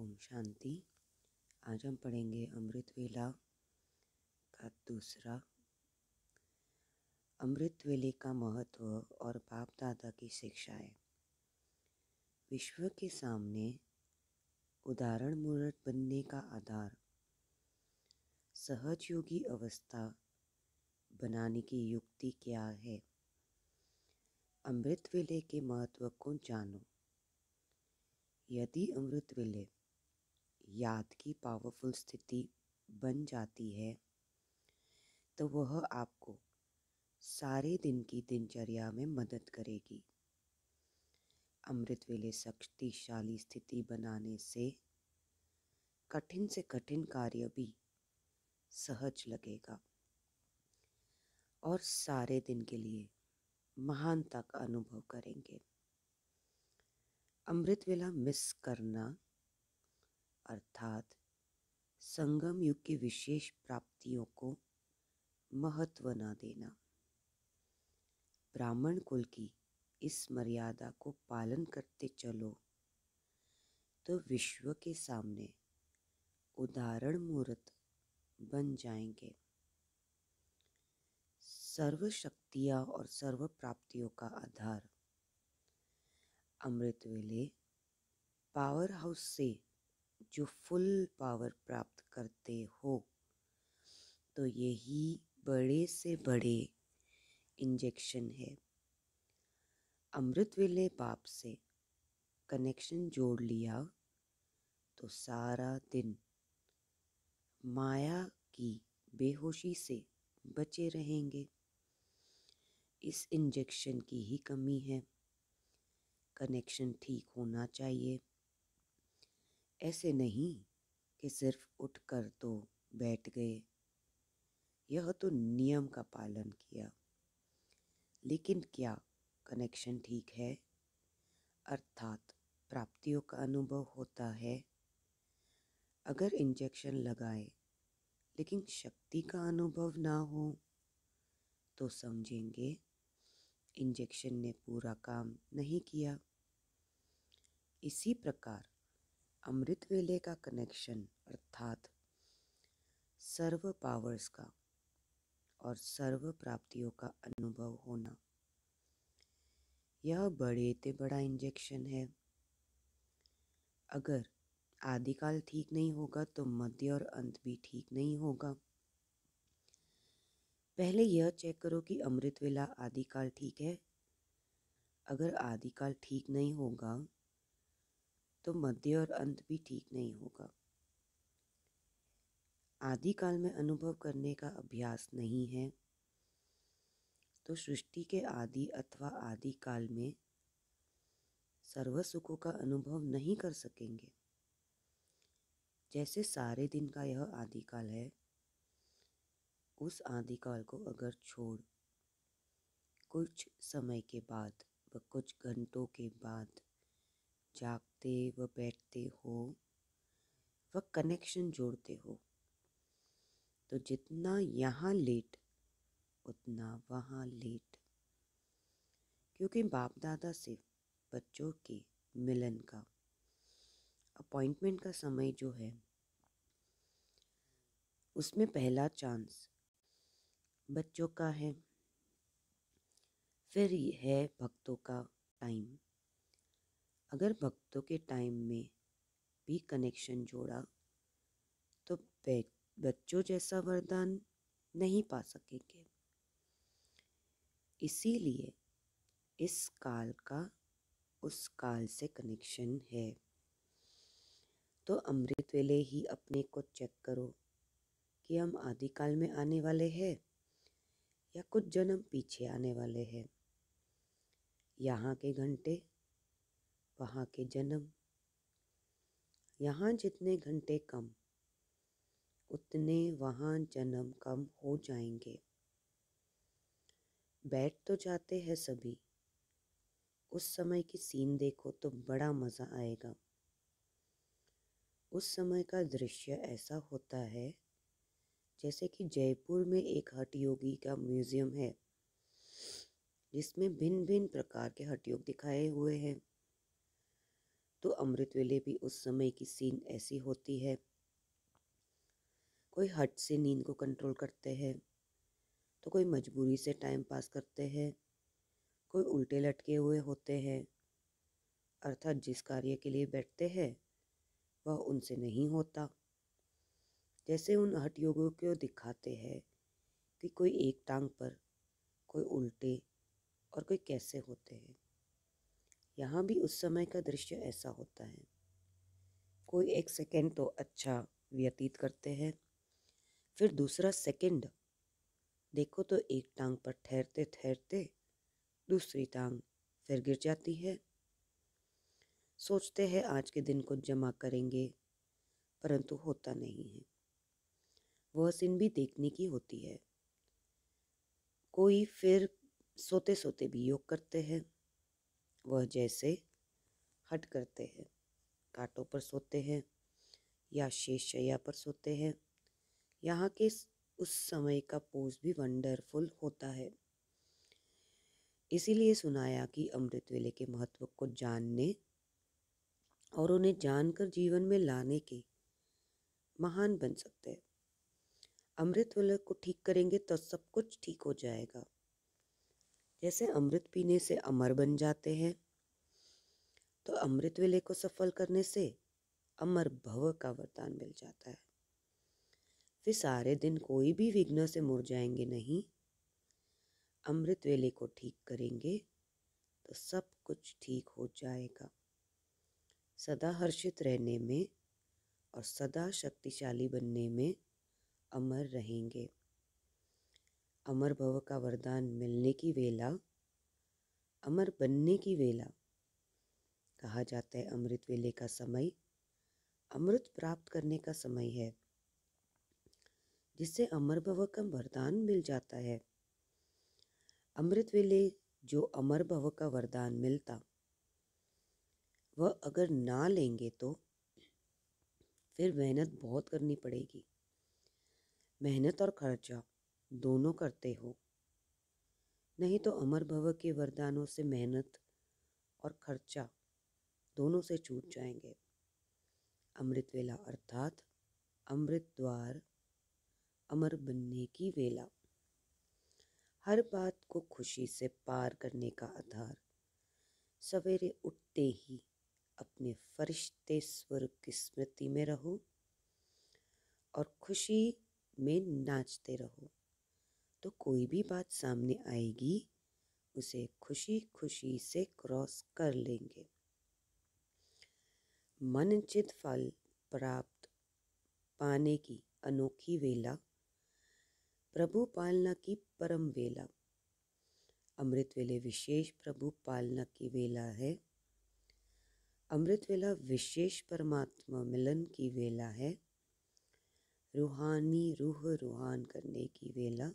ओम शांति। आज हम पढ़ेंगे अमृत वेला का दूसरा। अमृत वेले का महत्व और बाप दादा की शिक्षाएं। विश्व के सामने उदाहरण मूर्त बनने का आधार सहज योगी अवस्था बनाने की युक्ति क्या है। अमृत वेले के महत्व को जानो। यदि अमृत वेले याद की पावरफुल स्थिति बन जाती है तो वह आपको सारे दिन की दिनचर्या में मदद करेगी। अमृत वेले शक्तिशाली स्थिति बनाने से कठिन से कठिन कार्य भी सहज लगेगा और सारे दिन के लिए महान तक अनुभव करेंगे। अमृत वेला मिस करना अर्थात संगम युग की विशेष प्राप्तियों को महत्व न देना। ब्राह्मण कुल की इस मर्यादा को पालन करते चलो तो विश्व के सामने उदाहरण मूर्त बन जाएंगे। सर्व शक्तियाँ और सर्व प्राप्तियों का आधार। अमृत वेले पावर हाउस से जो फुल पावर प्राप्त करते हो तो यही बड़े से बड़े इंजेक्शन है। अमृत वेले बाप से कनेक्शन जोड़ लिया तो सारा दिन माया की बेहोशी से बचे रहेंगे। इस इंजेक्शन की ही कमी है। कनेक्शन ठीक होना चाहिए। ऐसे नहीं कि सिर्फ उठकर तो बैठ गए, यह तो नियम का पालन किया, लेकिन क्या कनेक्शन ठीक है अर्थात प्राप्तियों का अनुभव होता है। अगर इंजेक्शन लगाए लेकिन शक्ति का अनुभव ना हो तो समझेंगे इंजेक्शन ने पूरा काम नहीं किया। इसी प्रकार अमृत वेले का कनेक्शन अर्थात सर्व पावर्स का और सर्व प्राप्तियों का अनुभव होना, यह बड़े ते बड़ा इंजेक्शन है। अगर आदिकाल ठीक नहीं होगा तो मध्य और अंत भी ठीक नहीं होगा। पहले यह चेक करो कि अमृत वेला आदिकाल ठीक है। अगर आदिकाल ठीक नहीं होगा तो मध्य और अंत भी ठीक नहीं होगा। आदिकाल में अनुभव करने का अभ्यास नहीं है तो सृष्टि के आदि अथवा आदिकाल में सर्व सुखों का अनुभव नहीं कर सकेंगे। जैसे सारे दिन का यह आदिकाल है, उस आदिकाल को अगर छोड़ कुछ समय के बाद व कुछ घंटों के बाद जागते व बैठते हो व कनेक्शन जोड़ते हो तो जितना यहाँ लेट उतना वहाँ लेट। क्योंकि बाप दादा से बच्चों के मिलन का अपॉइंटमेंट का समय जो है उसमें पहला चांस बच्चों का है, फिर है भक्तों का टाइम। अगर भक्तों के टाइम में भी कनेक्शन जोड़ा तो बच्चों जैसा वरदान नहीं पा सकेंगे। इसीलिए इस काल का उस काल से कनेक्शन है। तो अमृत वेले ही अपने को चेक करो कि हम आदिकाल में आने वाले हैं या कुछ जन्म पीछे आने वाले हैं। यहाँ के घंटे वहाँ के जन्म। यहाँ जितने घंटे कम उतने वहाँ जन्म कम हो जाएंगे। बैठ तो जाते हैं सभी, उस समय की सीन देखो तो बड़ा मज़ा आएगा। उस समय का दृश्य ऐसा होता है जैसे कि जयपुर में एक हठ योगी का म्यूज़ियम है जिसमें भिन्न भिन्न प्रकार के हठ योग दिखाए हुए हैं। तो अमृत वेले भी उस समय की सीन ऐसी होती है। कोई हट से नींद को कंट्रोल करते हैं, तो कोई मजबूरी से टाइम पास करते हैं, कोई उल्टे लटके हुए होते हैं, अर्थात जिस कार्य के लिए बैठते हैं वह उनसे नहीं होता। जैसे उन हठ योगियों को दिखाते हैं कि कोई एक टांग पर, कोई उल्टे और कोई कैसे होते हैं। यहाँ भी उस समय का दृश्य ऐसा होता है। कोई एक सेकंड तो अच्छा व्यतीत करते हैं, फिर दूसरा सेकंड देखो तो एक टांग पर ठहरते ठहरते दूसरी टांग फिर गिर जाती है। सोचते हैं आज के दिन को जमा करेंगे, परंतु होता नहीं है। वह सीन भी देखने की होती है। कोई फिर सोते सोते भी योग करते हैं। वह जैसे हट करते हैं, कांटों पर सोते हैं या शेष शैया पर सोते हैं। यहाँ के उस समय का पोज भी वंडरफुल होता है। इसीलिए सुनाया कि अमृत वेले के महत्व को जानने और उन्हें जानकर जीवन में लाने के महान बन सकते हैं। अमृत वेले को ठीक करेंगे तो सब कुछ ठीक हो जाएगा। जैसे अमृत पीने से अमर बन जाते हैं, तो अमृत वेले को सफल करने से अमर भव का वरदान मिल जाता है। फिर सारे दिन कोई भी विघ्न से मुरझाएंगे नहीं। अमृत वेले को ठीक करेंगे तो सब कुछ ठीक हो जाएगा। सदा हर्षित रहने में और सदा शक्तिशाली बनने में अमर रहेंगे। अमर भव का वरदान मिलने की वेला, अमर बनने की वेला कहा जाता है। अमृत वेले का समय अमृत प्राप्त करने का समय है, जिससे अमर भव का वरदान मिल जाता है। अमृत वेले जो अमर भव का वरदान मिलता, वह अगर ना लेंगे तो फिर मेहनत बहुत करनी पड़ेगी। मेहनत और खर्चा दोनों करते हो, नहीं तो अमर भव के वरदानों से मेहनत और खर्चा दोनों से छूट जाएंगे। अमृत वेला अर्थात अमृत द्वार, अमर बनने की वेला। हर बात को खुशी से पार करने का आधार। सवेरे उठते ही अपने फरिश्ते स्वरूप की स्मृति में रहो और खुशी में नाचते रहो, तो कोई भी बात सामने आएगी उसे खुशी खुशी से क्रॉस कर लेंगे। मनचित फल प्राप्त पाने की अनोखी वेला, प्रभु पालना की परम वेला। अमृत वेले विशेष प्रभु पालना की वेला है। अमृत वेला विशेष परमात्मा मिलन की वेला है। रूहानी रूह रूहान करने की वेला।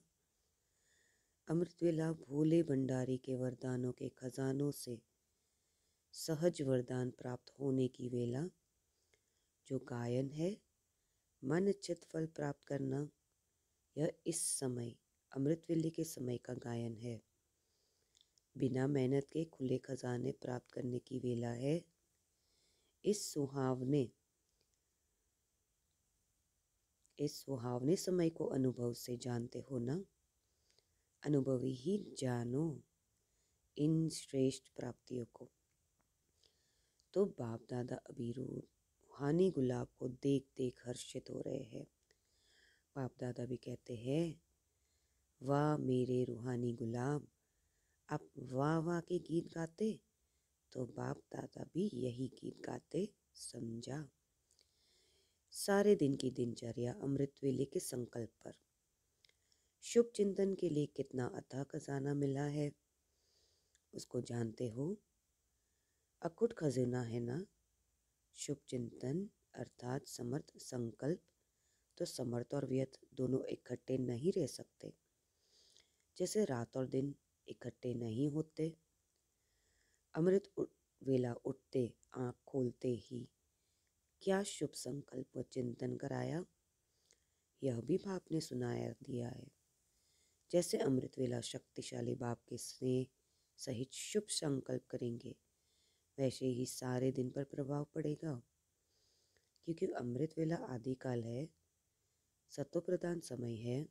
अमृत वेला भोले भंडारी के वरदानों के खजानों से सहज वरदान प्राप्त होने की वेला। जो गायन है मन चित फल प्राप्त करना, यह इस समय अमृत वेले के समय का गायन है। बिना मेहनत के खुले खजाने प्राप्त करने की वेला है। इस सुहावने समय को अनुभव से जानते हो ना। अनुभवी ही जानो इन श्रेष्ठ प्राप्तियों को। तो बाप दादा अभी रूहानी गुलाब को देख देख हर्षित हो रहे हैं। बाप दादा भी कहते हैं, वाह मेरे रूहानी गुलाब, आप वाह वाह के गीत गाते, तो बाप दादा भी यही गीत गाते समझा। सारे दिन की दिनचर्या अमृत वेले के संकल्प पर। शुभ चिंतन के लिए कितना अथाह खजाना मिला है, उसको जानते हो। अकुट खजाना है ना। शुभ चिंतन अर्थात समर्थ संकल्प। तो समर्थ और व्यर्थ दोनों इकट्ठे नहीं रह सकते, जैसे रात और दिन इकट्ठे नहीं होते। अमृत वेला उठते आँख खोलते ही क्या शुभ संकल्प व चिंतन कराया, यह भी बाप ने सुनाया दिया है। जैसे अमृत वेला शक्तिशाली बाप के स्नेह सहित शुभ संकल्प करेंगे, वैसे ही सारे दिन पर प्रभाव पड़ेगा। क्योंकि अमृत वेला आदिकाल है, सत्व प्रधान समय है,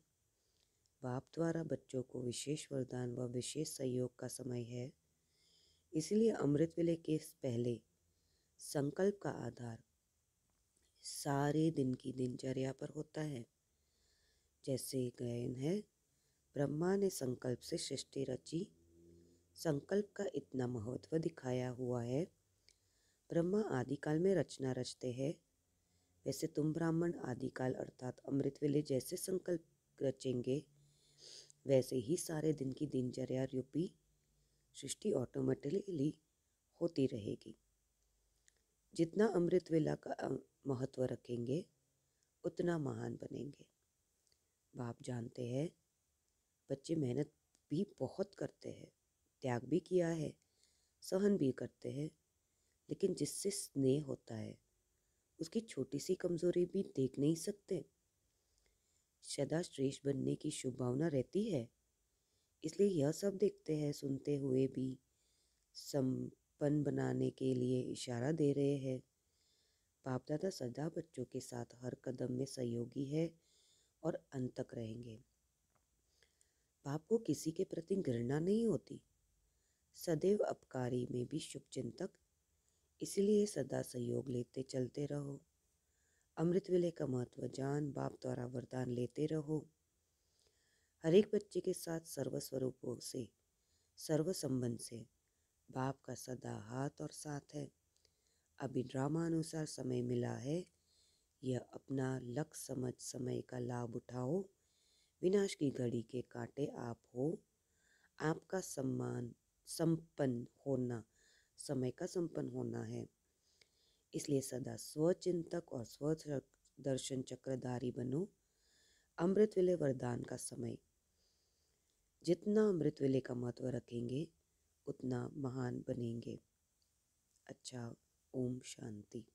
बाप द्वारा बच्चों को विशेष वरदान व विशेष सहयोग का समय है। इसलिए अमृत वेले के पहले संकल्प का आधार सारे दिन की दिनचर्या पर होता है। जैसे गायन है, ब्रह्मा ने संकल्प से सृष्टि रची, संकल्प का इतना महत्व दिखाया हुआ है। ब्रह्मा आदिकाल में रचना रचते हैं, वैसे तुम ब्राह्मण आदिकाल अर्थात अमृत वेले जैसे संकल्प रचेंगे, वैसे ही सारे दिन की दिनचर्या रूपी सृष्टि ऑटोमेटिकली होती रहेगी। जितना अमृत वेला का महत्व रखेंगे उतना महान बनेंगे। बाप जानते हैं बच्चे मेहनत भी बहुत करते हैं, त्याग भी किया है, सहन भी करते हैं, लेकिन जिससे स्नेह होता है उसकी छोटी सी कमजोरी भी देख नहीं सकते। सदा श्रेष्ठ बनने की शुभ भावना रहती है, इसलिए यह सब देखते हैं, सुनते हुए भी संपन्न बनाने के लिए इशारा दे रहे हैं। बाप दादा सदा बच्चों के साथ हर कदम में सहयोगी है और अंत तक रहेंगे। बाप को किसी के प्रति घृणा नहीं होती, सदैव अपकारी में भी शुभ चिंतक, इसलिए सदा सहयोग लेते चलते रहो। अमृत वेले का महत्व जान बाप द्वारा वरदान लेते रहो। हर एक बच्चे के साथ सर्व स्वरूपों से, सर्व संबंध से बाप का सदा हाथ और साथ है। अभी ड्रामा अनुसार समय मिला है, यह अपना लक्ष्य समझ समय का लाभ उठाओ। विनाश की घड़ी के कांटे आप हो। आपका सम्मान संपन्न होना, समय का संपन्न होना है। इसलिए सदा स्वचिंतक और स्व दर्शन चक्रधारी बनो। अमृत वेले वरदान का समय, जितना अमृत वेले का महत्व रखेंगे उतना महान बनेंगे। अच्छा, ओम शांति।